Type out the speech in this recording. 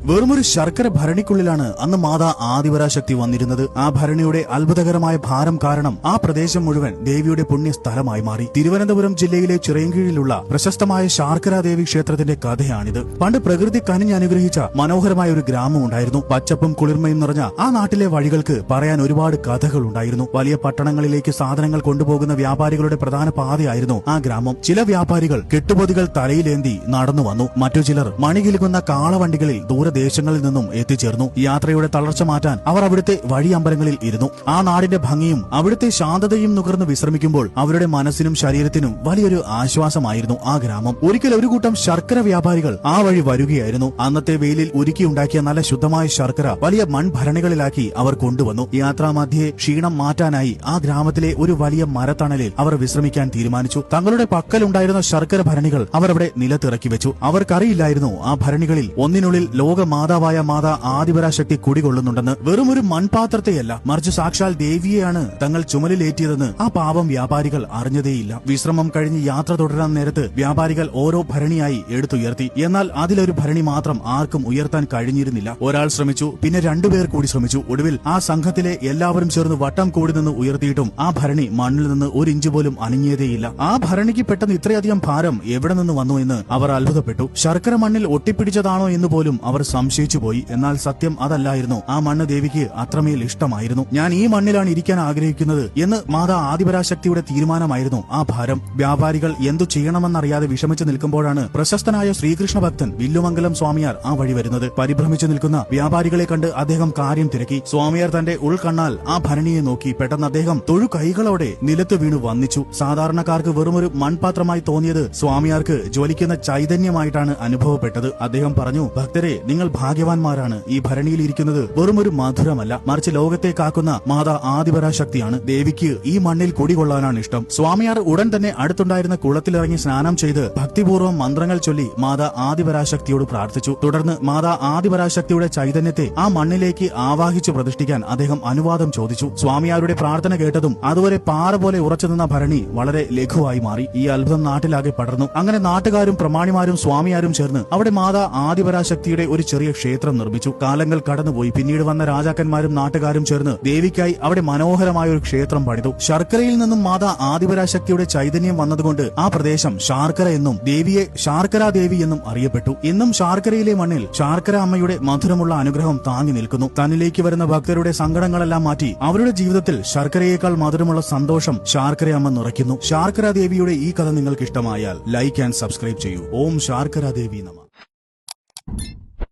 വെറുമൊരു ശർക്കര ഭരണിക്കുള്ളിലാണ് അന്ന് മാതാ ആദിപരാശക്തി വന്നിരുന്നത്. ആ ഭരണിയുടെ അത്ഭുതകരമായ ഭാരം കാരണം ആ പ്രദേശം മുഴുവൻ ദേവിയുടെ പുണ്യസ്ഥലമായി മാറി. തിരുവനന്തപുരം ജില്ലയിലെ ചിറയൻകീഴിലുള്ള പ്രശസ്തമായ ശാർക്കരാദേവി ക്ഷേത്രത്തിന്റെ കഥയാണിത്. പണ്ട് പ്രകൃതി കനിഞ്ഞനുഗ്രഹിച്ച മനോഹരമായ ഒരു ഗ്രാമം ഉണ്ടായിരുന്നു. പച്ചപ്പും കുളിർമയും നിറഞ്ഞ ആ നാട്ടിലെ വഴികൾക്ക് പറയാൻ ഒരുപാട് കഥകൾ ഉണ്ടായിരുന്നു. വലിയ പട്ടണങ്ങളിലേക്ക് സാധനങ്ങൾ കൊണ്ടുപോകുന്ന വ്യാപാരികളുടെ പ്രധാന പാതയായിരുന്നു ആ ഗ്രാമം. ചില വ്യാപാരികൾ കെട്ടുപൊതികൾ തലയിലേന്തി നടന്നു വന്നു. മറ്റു ചിലർ മണികിലുകുന്ന കാളവണ്ടികളിൽ ദൂരദേശങ്ങളിൽ നിന്നും എത്തിച്ചേർന്നു. യാത്രയുടെ തളർച്ച മാറ്റാൻ അവർ അവിടുത്തെ വഴിയമ്പലങ്ങളിൽ ഇരുന്നു. ആ നാടിന്റെ ഭംഗിയും അവിടുത്തെ ശാന്തതയും നുകർന്ന് വിശ്രമിക്കുമ്പോൾ അവരുടെ മനസ്സിനും ശരീരത്തിനും വലിയൊരു ആശ്വാസമായിരുന്നു ആ ഗ്രാമം. ഒരിക്കൽ ഒരു കൂട്ടം ശർക്കര വ്യാപാരികൾ ആ വഴി വരികയായിരുന്നു. അന്നത്തെ വെയിലിൽ ഉരുക്കിയുണ്ടാക്കിയ നല്ല ശുദ്ധമായ ശർക്കര വലിയ മൺഭരണികളിലാക്കി അവർ കൊണ്ടുവന്നു. യാത്രാമധ്യേ ക്ഷീണം മാറ്റാനായി ആ ഗ്രാമത്തിലെ ഒരു വലിയ മരത്തണലിൽ അവർ വിശ്രമിക്കാൻ തീരുമാനിച്ചു. തങ്ങളുടെ പക്കലുണ്ടായിരുന്ന ശർക്കര ഭരണികൾ അവർ അവിടെ നിലത്തിറക്കി വെച്ചു. അവർക്കറിയില്ലായിരുന്നു ആ ഭരണികളിൽ ഒന്നിനുള്ളിൽ ലോകമാതാവായ മാതാ ആദിപരാശക്തി കുടികൊള്ളുന്നുണ്ടെന്ന്. വെറുമൊരു മൺപാത്രത്തെയല്ല, മറിച്ച് സാക്ഷാൽ ദേവിയെയാണ് തങ്ങൾ ചുമലിലേറ്റിയതെന്ന് ആ പാവം വ്യാപാരികൾ അറിഞ്ഞതേയില്ല. വിശ്രമം കഴിഞ്ഞ് യാത്ര തുടരാൻ നേരത്ത് വ്യാപാരികൾ ഓരോ ഭരണിയായി എടുത്തുയർത്തി. എന്നാൽ അതിലൊരു ഭരണി മാത്രം ആർക്കും ഉയർത്താൻ കഴിഞ്ഞിരുന്നില്ല. ഒരാൾ ശ്രമിച്ചു, പിന്നെ രണ്ടുപേർ കൂടി ശ്രമിച്ചു. ഒടുവിൽ ആ സംഘത്തിലെ എല്ലാവരും ചേർന്ന് വട്ടം കൂടി നിന്ന് ഉയർത്തിയിട്ടും ആ ഭരണി മണ്ണിൽ നിന്ന് ഒരു ഇഞ്ച് പോലും അനങ്ങിയതേയില്ല. ആ ഭരണിക്ക് പെട്ടെന്ന് ഇത്രയധികം ഭാരം എവിടെ നിന്ന് വന്നു എന്ന് അവർ അത്ഭുതപ്പെട്ടു. ശർക്കര മണ്ണിൽ ഒട്ടിപ്പിടിച്ചതാണോ എന്ന് പോലും അവർ സംശയിച്ചു പോയി. എന്നാൽ സത്യം അതല്ലായിരുന്നു. ആ മണ്ണ് ദേവിക്ക് അത്രമേൽ ഇഷ്ടമായിരുന്നു. ഞാൻ ഈ മണ്ണിലാണ് ഇരിക്കാൻ ആഗ്രഹിക്കുന്നത് എന്ന് മാതാ ആദിപരാശക്തിയുടെ തീരുമാനമായിരുന്നു ആ ഭാരം. വ്യാപാരികൾ എന്തു ചെയ്യണമെന്നറിയാതെ വിഷമിച്ചു നിൽക്കുമ്പോഴാണ് പ്രശസ്തനായ ശ്രീകൃഷ്ണ ഭക്തൻ വില്ലുമംഗലം സ്വാമിയാർ ആ വഴി വരുന്നത്. പരിഭ്രമിച്ചു നിൽക്കുന്ന വ്യാപാരികളെ കണ്ട് അദ്ദേഹം കാര്യം തിരക്കി. സ്വാമിയാർ തന്റെ ഉൾക്കണ്ണാൽ ആ ഭരണിയെ നോക്കി. പെട്ടെന്ന് അദ്ദേഹം തൊഴു കൈകളോടെ നിലത്ത് വീണു വന്നിച്ചു. സാധാരണക്കാർക്ക് വെറുമൊരു മൺപാത്രമായി തോന്നിയത് സ്വാമിയാർക്ക് ജ്വലിക്കുന്ന ചൈതന്യമായിട്ടാണ് അനുഭവപ്പെട്ടത്. അദ്ദേഹം പറഞ്ഞു, ഭക്തരെ, നിങ്ങൾ ഭാഗ്യവാന്മാരാണ്. ഈ ഭരണിയിൽ ഇരിക്കുന്നത് വെറുമൊരു മധുരമല്ല, മറിച്ച് ലോകത്തെ കാക്കുന്ന മാതാ ആദിപരാശക്തിയാണ്. ദേവിക്ക് ഈ മണ്ണിൽ കുടികൊള്ളാനാണ് ഇഷ്ടം. സ്വാമിയാർ ഉടൻ തന്നെ അടുത്തുണ്ടായിരുന്ന കുളത്തിലിറങ്ങി സ്നാനം ചെയ്ത് ഭക്തിപൂർവ്വം മന്ത്രങ്ങൾ ചൊല്ലി മാതാ ആദിപരാശക്തിയോട് പ്രാർത്ഥിച്ചു. തുടർന്ന് മാതാ ആദിപരാശക്തിയുടെ ചൈതന്യത്തെ ആ മണ്ണിലേക്ക് ആവാഹിച്ചു പ്രതിഷ്ഠിക്കാൻ അദ്ദേഹം അനുവാദം ചോദിച്ചു. സ്വാമിയാരുടെ പ്രാർത്ഥന കേട്ടതും അതുവരെ പാറ പോലെ ഉറച്ചുനിന്ന ഭരണി വളരെ ലഘുവായി മാറി. ഈ അത്ഭുതം നാട്ടിലാകെ പടർന്നു. അങ്ങനെ നാട്ടുകാരും പ്രമാണിമാരും സ്വാമിയാരും ചേർന്ന് അവിടെ മാതാ ആദിപരാശക്തിയുടെ ഒരു ചെറിയ ക്ഷേത്രം നിർമ്മിച്ചു. കാലങ്ങൾ കടന്നുപോയി. പിന്നീട് വന്ന രാജാക്കന്മാരും നാട്ടുകാരും ചേർന്ന് ദേവിക്കായി അവിടെ മനോഹരമായ ഒരു ക്ഷേത്രം പണിതു. ശർക്കരയിൽ നിന്നും മാതാ ആദിപരാശക്തിയുടെ ചൈതന്യം വന്നതുകൊണ്ട് ആ പ്രദേശം ശാർക്കര എന്നും ദേവിയെ ശാർക്കരാദേവി എന്നും അറിയപ്പെട്ടു. ഇന്നും ശാർക്കരയിലെ മണ്ണിൽ ശാർക്കര അമ്മയുടെ മധുരമുള്ള അനുഗ്രഹം താങ്ങി നിൽക്കുന്നു. തന്നിലേക്ക് വരുന്ന ഭക്തരുടെ സങ്കടങ്ങളെല്ലാം മാറ്റി അവരുടെ ജീവിതത്തിൽ ശർക്കരയേക്കാൾ മധുരമുള്ള സന്തോഷം ശാർക്കരയമ്മ നിറയ്ക്കുന്നു. ശാർക്കരാദേവിയുടെ ഈ കഥ നിങ്ങൾക്ക് ഇഷ്ടമായാൽ ലൈക്ക് ആൻഡ് സബ്സ്ക്രൈബ് ചെയ്യൂ. ഓം ശാർക്കരാദേവി നമഃ.